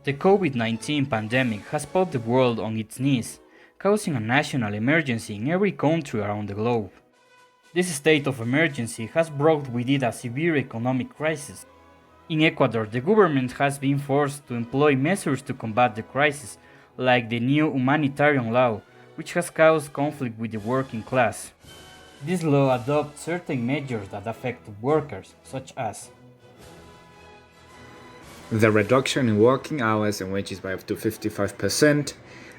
The COVID-19 pandemic has put the world on its knees, causing a national emergency in every country around the globe. This state of emergency has brought with it a severe economic crisis. In Ecuador, the government has been forced to employ measures to combat the crisis, like the new humanitarian law, which has caused conflict with the working class. This law adopts certain measures that affect workers, such as the reduction in working hours and wages by up to 55%,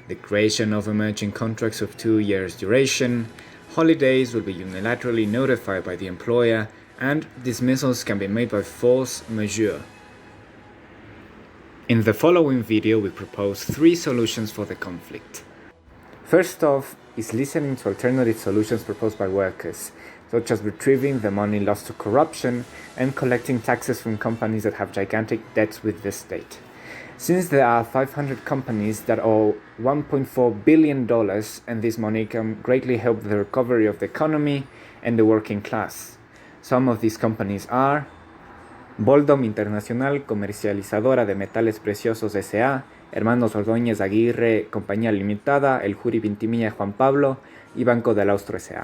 the creation of emerging contracts of 2 years duration, holidays will be unilaterally notified by the employer, and dismissals can be made by force majeure. In the following video, we propose 3 solutions for the conflict. First off is listening to alternative solutions proposed by workers, such as retrieving the money lost to corruption and collecting taxes from companies that have gigantic debts with the state. Since there are 500 companies that owe $1.4 billion, and this money can greatly help the recovery of the economy and the working class. Some of these companies are Boldom Internacional, comercializadora de metales preciosos S.A., Hermanos Ordóñez Aguirre, Compañía Limitada, El Juri Vintimilla Juan Pablo y Banco del Austro S.A.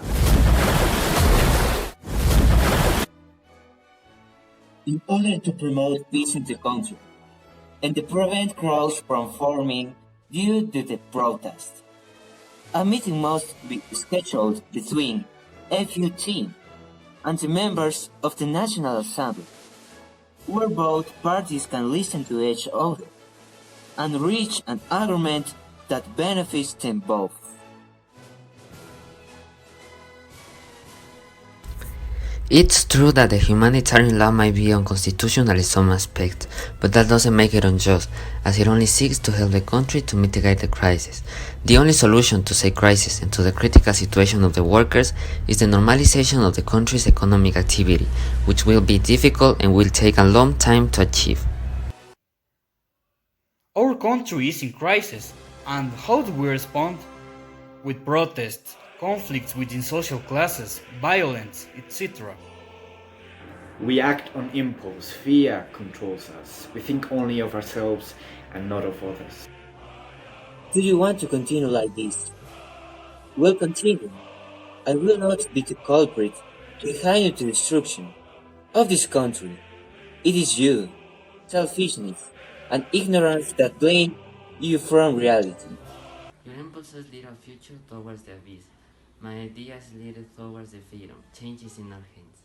In order to promote peace in the country and to prevent crowds from forming due to the protest, a meeting must be scheduled between FUT and the members of the National Assembly, where both parties can listen to each other and reach an agreement that benefits them both. It's true that the humanitarian law might be unconstitutional in some aspects, but that doesn't make it unjust, as it only seeks to help the country to mitigate the crisis. The only solution to said crisis and to the critical situation of the workers is the normalization of the country's economic activity, which will be difficult and will take a long time to achieve. our country is in crisis, and how do we respond? With protests, conflicts within social classes, violence, etc. We act on impulse. Fear controls us. We think only of ourselves and not of others. Do you want to continue like this? We'll continue. I will not be the culprit behind the destruction of this country. It is you, selfishness, and ignorance that blame you from reality. Your impulses lead our future towards the abyss. My ideas lead it towards the freedom. Change is in our hands.